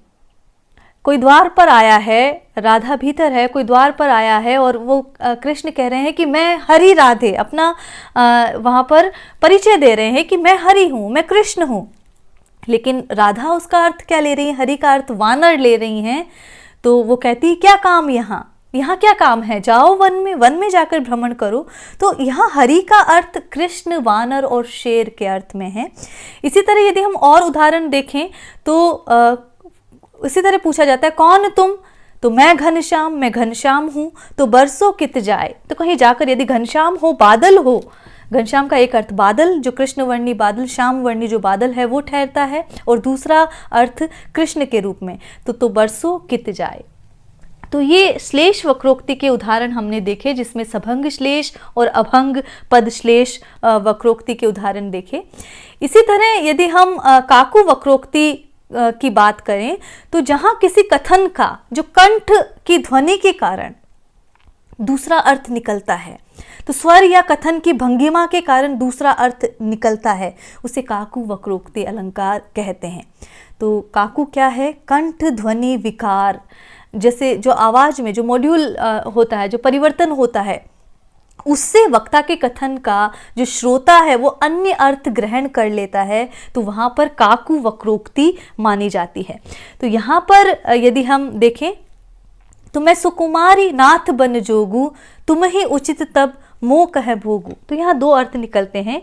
कोई द्वार पर आया है, राधा भीतर है, कोई द्वार पर आया है और वो कृष्ण कह रहे हैं कि मैं हरि राधे, अपना वहाँ पर परिचय दे रहे हैं कि मैं हरि हूँ, मैं कृष्ण हूँ। लेकिन राधा उसका अर्थ क्या ले रही है, हरि का अर्थ वानर ले रही हैं। तो वो कहती क्या काम यहाँ क्या काम है, जाओ वन में जाकर भ्रमण करो। तो यहाँ हरि का अर्थ कृष्ण, वानर और शेर के अर्थ में है। इसी तरह यदि हम और उदाहरण देखें तो इसी तरह पूछा जाता है कौन तुम, तो मैं घनश्याम हूँ। तो बरसों कित जाए, तो कहीं जाकर यदि घनश्याम हो, बादल हो, घनश्याम का एक अर्थ बादल, जो कृष्ण वर्णी बादल, श्याम वर्णी जो बादल है वो ठहरता है, और दूसरा अर्थ कृष्ण के रूप में, तो बरसों कित जाए। तो ये श्लेष वक्रोक्ति के उदाहरण हमने देखे, जिसमें सभंग श्लेष और अभंग पद श्लेष वक्रोक्ति के उदाहरण देखे। इसी तरह यदि हम काकु वक्रोक्ति की बात करें तो जहां किसी कथन का जो कंठ की ध्वनि के कारण दूसरा अर्थ निकलता है, तो स्वर या कथन की भंगिमा के कारण दूसरा अर्थ निकलता है, उसे काकू वक्रोक्ति अलंकार कहते हैं। तो काकू क्या है? कंठ ध्वनि विकार, जैसे जो आवाज में जो मॉड्यूल होता है, जो परिवर्तन होता है, उससे वक्ता के कथन का जो श्रोता है वो अन्य अर्थ ग्रहण कर लेता है, तो वहां पर काकू वक्रोक्ति मानी जाती है। तो यहाँ पर यदि हम देखें तो मैं सुकुमारी नाथ बन जोगू, तुम ही उचित तब मोह कह भोगू। तो यहाँ दो अर्थ निकलते हैं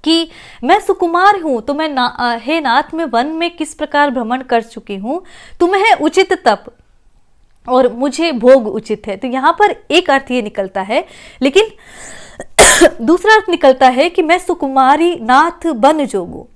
कि मैं सुकुमार हूं, तो मैं हे नाथ में वन में किस प्रकार भ्रमण कर चुकी हूं, तुम्हें उचित तप और मुझे भोग उचित है। तो यहाँ पर एक अर्थ ये निकलता है, लेकिन दूसरा अर्थ निकलता है कि मैं सुकुमारी नाथ बन जोगू,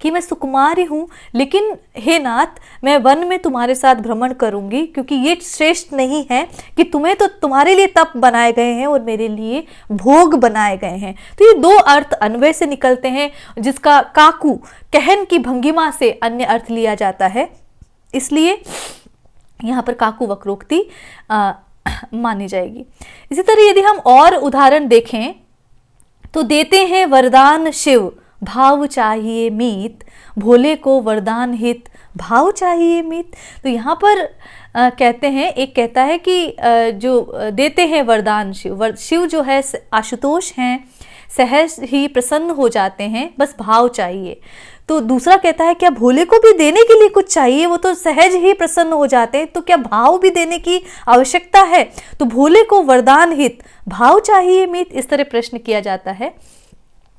कि मैं सुकुमारी हूं लेकिन हे नाथ मैं वन में तुम्हारे साथ भ्रमण करूंगी, क्योंकि ये श्रेष्ठ नहीं है कि तुम्हें तो तुम्हारे लिए तप बनाए गए हैं और मेरे लिए भोग बनाए गए हैं। तो ये दो अर्थ अन्वय से निकलते हैं, जिसका काकू कहन की भंगिमा से अन्य अर्थ लिया जाता है, इसलिए यहाँ पर काकू वक्रोक्ति मानी जाएगी। इसी तरह यदि हम और उदाहरण देखें तो देते हैं वरदान शिव, भाव चाहिए मीत, भोले को वरदान हित, भाव चाहिए मीत। तो यहाँ पर कहते हैं, एक कहता है कि जो देते हैं वरदान शिव, शिव जो है आशुतोष हैं, सहज ही प्रसन्न हो जाते हैं, बस भाव चाहिए। तो दूसरा कहता है क्या भोले को भी देने के लिए कुछ चाहिए, वो तो सहज ही प्रसन्न हो जाते हैं, तो क्या भाव भी देने की आवश्यकता है? तो भोले को वरदान हित, भाव चाहिए मीत, इस तरह प्रश्न किया जाता है।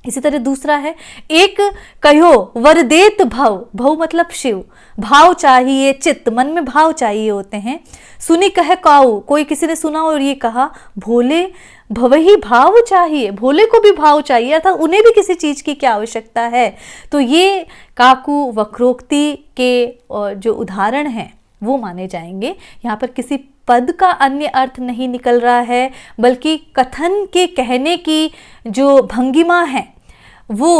इसी तरह दूसरा है, एक कहो वर देत भव, भव मतलब शिव, भाव चाहिए चित्त, मन में भाव चाहिए होते हैं। सुनी कह काऊ, कोई किसी ने सुना और ये कहा भोले भवही भाव चाहिए, भोले को भी भाव चाहिए, अर्थात उन्हें भी किसी चीज की क्या आवश्यकता है। तो ये काकू वक्रोक्ति के जो उदाहरण हैं वो माने जाएंगे। यहाँ पर किसी पद का अन्य अर्थ नहीं निकल रहा है, बल्कि कथन के कहने की जो भंगिमा है वो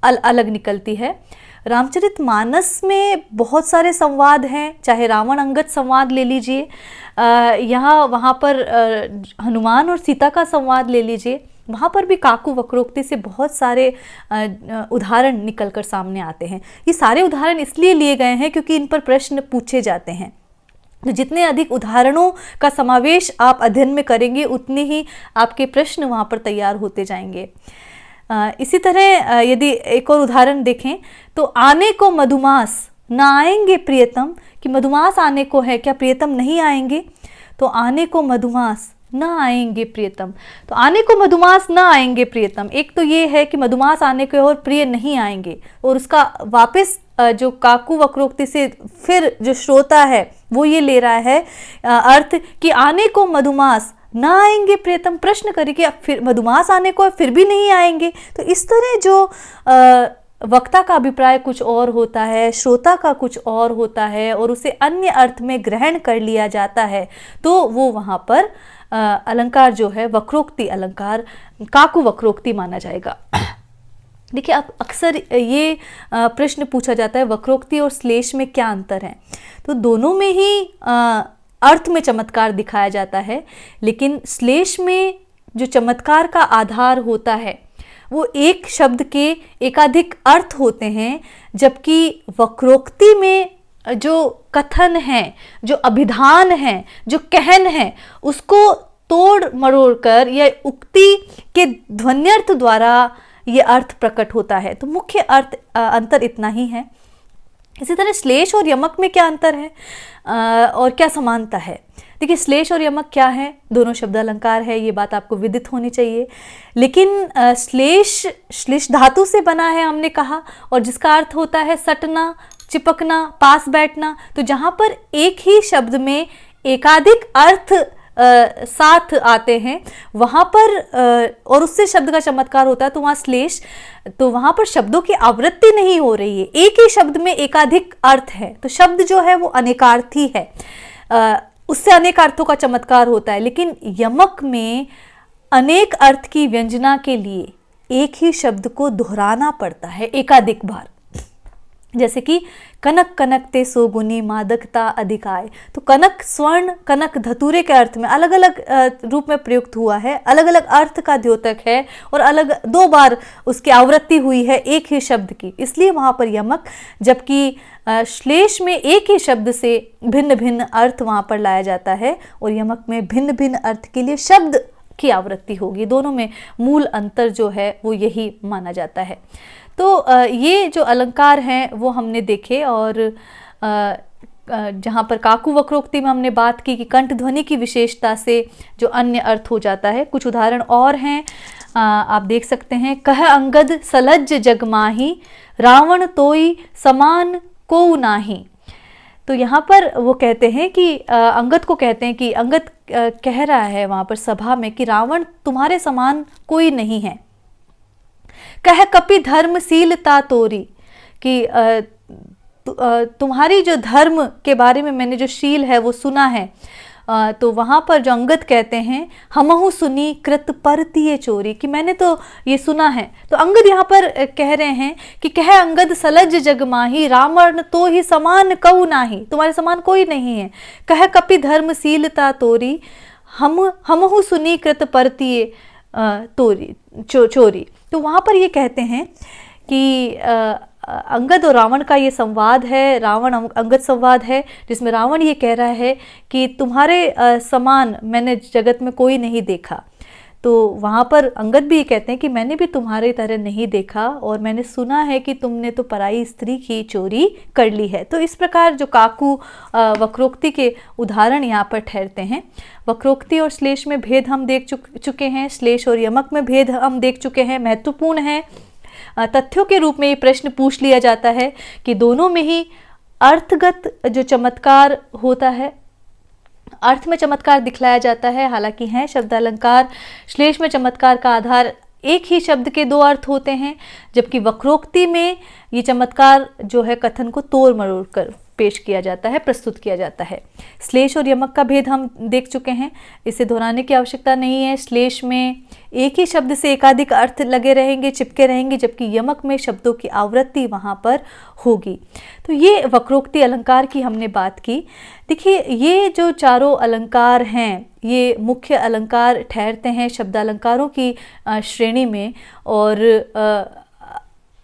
अलग निकलती है। रामचरितमानस में बहुत सारे संवाद हैं, चाहे रावण अंगद संवाद ले लीजिए, यहाँ वहाँ पर हनुमान और सीता का संवाद ले लीजिए, वहाँ पर भी काकू वक्रोक्ति से बहुत सारे उदाहरण निकल कर सामने आते हैं। ये सारे उदाहरण इसलिए लिए गए हैं क्योंकि इन पर प्रश्न पूछे जाते हैं। तो जितने अधिक उदाहरणों का समावेश आप अध्ययन में करेंगे, उतने ही आपके प्रश्न वहाँ पर तैयार होते जाएंगे। इसी तरह यदि एक और उदाहरण देखें तो आने को मधुमास ना आएंगे प्रियतम, कि मधुमास आने को है, क्या प्रियतम नहीं आएंगे? तो आने को मधुमास ना आएंगे प्रियतम, तो आने को मधुमास ना आएंगे प्रियतम, एक तो ये है कि मधुमास आने को और प्रिय नहीं आएंगे, और उसका वापस जो काकू वक्रोक्ति से फिर जो श्रोता है वो ये ले रहा है अर्थ कि आने को मधुमास ना आएंगे प्रियतम, प्रश्न करे कि फिर मधुमास आने को फिर भी नहीं आएंगे। तो इस तरह जो वक्ता का अभिप्राय कुछ और होता है, श्रोता का कुछ और होता है, और उसे अन्य अर्थ में ग्रहण कर लिया जाता है, तो वो वहाँ पर अलंकार जो है वक्रोक्ति अलंकार, काकू वक्रोक्ति माना जाएगा। देखिए, अब अक्सर ये प्रश्न पूछा जाता है वक्रोक्ति और श्लेष में क्या अंतर है। तो दोनों में ही अर्थ में चमत्कार दिखाया जाता है, लेकिन श्लेष में जो चमत्कार का आधार होता है वो एक शब्द के एकाधिक अर्थ होते हैं, जबकि वक्रोक्ति में जो कथन है, जो अभिधान है, जो कहन है, उसको तोड़ मरोड़ कर या उक्ति के ध्वन्यर्थ द्वारा ये अर्थ प्रकट होता है। तो मुख्य अर्थ अंतर इतना ही है। इसी तरह श्लेष और यमक में क्या अंतर है और क्या समानता है? देखिए, श्लेष और यमक क्या है? दोनों शब्द अलंकार है, ये बात आपको विदित होनी चाहिए। लेकिन श्लेष धातु से बना है हमने कहा, और जिसका अर्थ होता है सटना, चिपकना, पास बैठना। तो जहाँ पर एक ही शब्द में एकाधिक अर्थ साथ आते हैं वहाँ पर और उससे शब्द का चमत्कार होता है, तो वहाँ श्लेष, तो वहाँ पर शब्दों की आवृत्ति नहीं हो रही है, एक ही शब्द में एकाधिक अर्थ है, तो शब्द जो है वो अनेकार्थी है, उससे अनेक अर्थों का चमत्कार होता है। लेकिन यमक में अनेक अर्थ की व्यंजना के लिए एक ही शब्द को दोहराना पड़ता है एकाधिक बार। जैसे कि कनक कनकते सोगुनी मादकता अधिकाय। तो कनक स्वर्ण, कनक धतूरे के अर्थ में अलग अलग रूप में प्रयुक्त हुआ है, अलग अलग अर्थ का द्योतक है और अलग 2 बार उसकी आवृत्ति हुई है एक ही शब्द की, इसलिए वहाँ पर यमक। जबकि श्लेष में एक ही शब्द से भिन्न भिन्न अर्थ वहाँ पर लाया जाता है और यमक में भिन्न भिन्न अर्थ के लिए शब्द की आवृत्ति होगी। दोनों में मूल अंतर जो है वो यही माना जाता है। तो ये जो अलंकार हैं वो हमने देखे, और जहाँ पर काकू वक्रोक्ति में हमने बात की कि कंठ ध्वनि की विशेषता से जो अन्य अर्थ हो जाता है। कुछ उदाहरण और हैं, आप देख सकते हैं। कह अंगद सलज्ज जगमाही, रावण तोई समान को नाही। तो यहाँ पर वो कहते हैं कि अंगद को कहते हैं कि अंगद कह रहा है वहाँ पर सभा में कि रावण तुम्हारे समान कोई नहीं है। कह कपि धर्मशीलता तोरी, कि तुम्हारी जो धर्म के बारे में मैंने जो शील है वो सुना है। तो वहाँ पर जो अंगद कहते हैं हमहु सुनी कृत परतीय चोरी, कि मैंने तो ये सुना है। तो अंगद यहाँ पर कह रहे हैं कि कह अंगद सलज जगमाही, रावण तो ही समान कऊ नाही, तुम्हारे समान कोई नहीं है। कह कपि धर्मशीलता तोरी, हमहु सुनी कृत परतीय चोरी। तो वहाँ पर ये कहते हैं कि अंगद और रावण का ये संवाद है, रावण अंगद संवाद है, जिसमें रावण ये कह रहा है कि तुम्हारे समान मैंने जगत में कोई नहीं देखा। तो वहाँ पर अंगद भी ये कहते हैं कि मैंने भी तुम्हारे तरह नहीं देखा और मैंने सुना है कि तुमने तो पराई स्त्री की चोरी कर ली है। तो इस प्रकार जो काकू वक्रोक्ति के उदाहरण यहाँ पर ठहरते हैं। वक्रोक्ति और श्लेष में भेद हम देख चुके हैं, श्लेष और यमक में भेद हम देख चुके हैं। महत्वपूर्ण है, तथ्यों के रूप में ये प्रश्न पूछ लिया जाता है कि दोनों में ही अर्थगत जो चमत्कार होता है, अर्थ में चमत्कार दिखलाया जाता है। हालांकि हैं शब्दालंकार, श्लेष में चमत्कार का आधार एक ही शब्द के 2 अर्थ होते हैं, जबकि वक्रोक्ति में ये चमत्कार जो है कथन को तोड़ मरोड़ कर पेश किया जाता है, प्रस्तुत किया जाता है। श्लेष और यमक का भेद हम देख चुके हैं, इसे दोहराने की आवश्यकता नहीं है। श्लेष में एक ही शब्द से एकाधिक अर्थ लगे रहेंगे, चिपके रहेंगे, जबकि यमक में शब्दों की आवृत्ति वहाँ पर होगी। तो ये वक्रोक्ति अलंकार की हमने बात की। देखिए, ये जो चारों अलंकार हैं ये मुख्य अलंकार ठहरते हैं शब्दालंकारों की श्रेणी में, और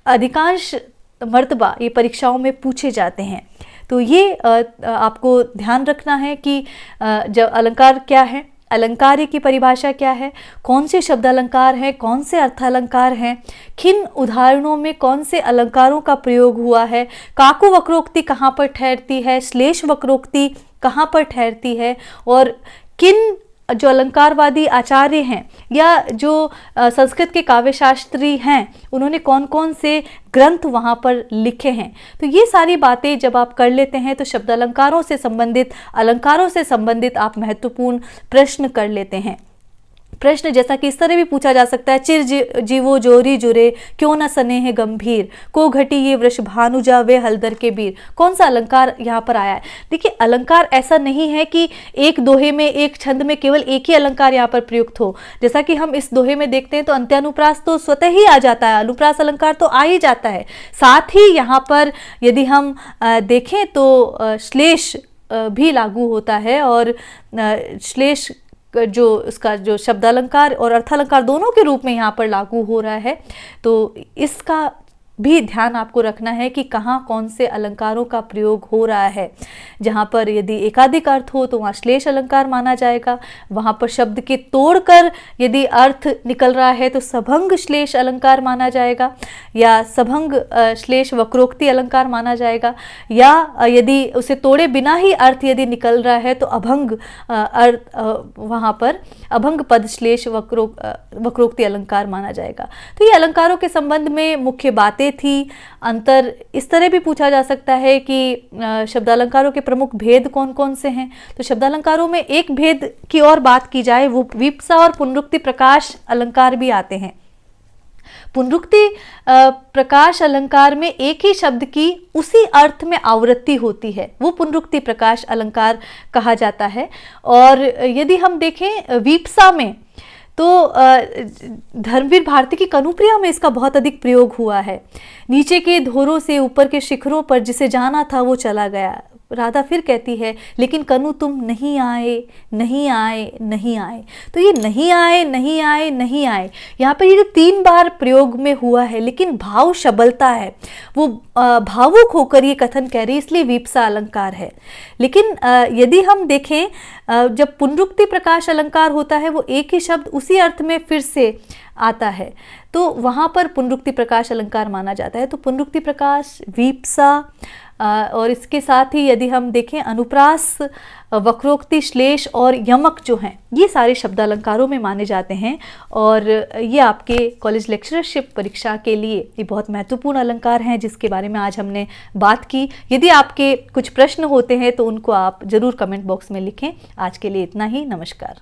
अधिकांश मर्तबा ये परीक्षाओं में पूछे जाते हैं। तो ये आपको ध्यान रखना है कि जब अलंकार क्या है, अलंकार की परिभाषा क्या है, कौन से शब्द अलंकार हैं, कौन से अर्थालंकार हैं, किन उदाहरणों में कौन से अलंकारों का प्रयोग हुआ है, काकू वक्रोक्ति कहाँ पर ठहरती है, श्लेष वक्रोक्ति कहाँ पर ठहरती है, और किन जो अलंकारवादी आचार्य हैं या जो संस्कृत के काव्यशास्त्री हैं उन्होंने कौन कौन से ग्रंथ वहाँ पर लिखे हैं। तो ये सारी बातें जब आप कर लेते हैं तो शब्द अलंकारों से संबंधित, अलंकारों से संबंधित आप महत्वपूर्ण प्रश्न कर लेते हैं। प्रश्न जैसा कि इस तरह भी पूछा जा सकता है, चिर जीवो जोरी जुरे क्यों न स्नेह गंभीर, को घटी ये वृष भानुजा वे हलदर के बीर। कौन सा अलंकार यहाँ पर आया है? देखिए, अलंकार ऐसा नहीं है कि एक दोहे में, एक छंद में केवल एक ही अलंकार यहाँ पर प्रयुक्त हो। जैसा कि हम इस दोहे में देखते हैं तो अंत्यानुप्रास तो स्वतः ही आ जाता है, अनुप्रास अलंकार तो आ ही जाता है। साथ ही यहाँ पर यदि हम देखें तो श्लेष भी लागू होता है, और श्लेष जो उसका जो शब्दालंकार और अर्थालंकार दोनों के रूप में यहाँ पर लागू हो रहा है। तो इसका भी ध्यान आपको रखना है कि कहाँ कौन से अलंकारों का प्रयोग हो रहा है। जहाँ पर यदि एकाधिक अर्थ हो तो वहाँ श्लेष अलंकार माना जाएगा, वहाँ पर शब्द के तोड़कर यदि अर्थ निकल रहा है तो सभंग श्लेष अलंकार माना जाएगा, या सभंग श्लेष वक्रोक्ति अलंकार माना जाएगा, या यदि उसे तोड़े बिना ही अर्थ यदि निकल रहा है तो अभंग अर्थ वहाँ पर अभंग पद श्लेष वक्रोक्ति अलंकार माना जाएगा। तो ये अलंकारों के संबंध में मुख्य बातें थी। अंतर इस तरह भी पूछा जा सकता है कि शब्दालंकारों के प्रमुख भेद कौन कौन से हैं। तो शब्दालंकारों में एक भेद की और बात की जाए, वो विप्सा और पुनरुक्ति प्रकाश अलंकार भी आते हैं। पुनरुक्ति प्रकाश अलंकार में एक ही शब्द की उसी अर्थ में आवृत्ति होती है, वो पुनरुक्ति प्रकाश अलंकार कहा जाता है। और यदि हम देखें विप्सा में, तो धर्मवीर भारती की कनुप्रिया में इसका बहुत अधिक प्रयोग हुआ है। नीचे के धोरों से ऊपर के शिखरों पर जिसे जाना था वो चला गया। राधा फिर कहती है, लेकिन कनु तुम नहीं आए, नहीं आए, नहीं आए। तो ये नहीं आए, नहीं आए, नहीं आए, यहाँ पर ये जो 3 बार प्रयोग में हुआ है, लेकिन भाव शबलता है, वो भावुक होकर ये कथन कह रही है, इसलिए वीप्सा अलंकार है। लेकिन यदि हम देखें, जब पुनरुक्ति प्रकाश अलंकार होता है, वो एक ही शब्द उसी अर्थ में फिर से आता है, तो वहाँ पर पुनरुक्ति प्रकाश अलंकार माना जाता है। तो पुनरुक्ति प्रकाश, वीप्सा, और इसके साथ ही यदि हम देखें अनुप्रास, वक्रोक्ति, श्लेष और यमक जो हैं, ये सारे शब्द अलंकारों में माने जाते हैं। और ये आपके कॉलेज लेक्चरशिप परीक्षा के लिए ये बहुत महत्वपूर्ण अलंकार हैं, जिसके बारे में आज हमने बात की। यदि आपके कुछ प्रश्न होते हैं तो उनको आप ज़रूर कमेंट बॉक्स में लिखें। आज के लिए इतना ही। नमस्कार।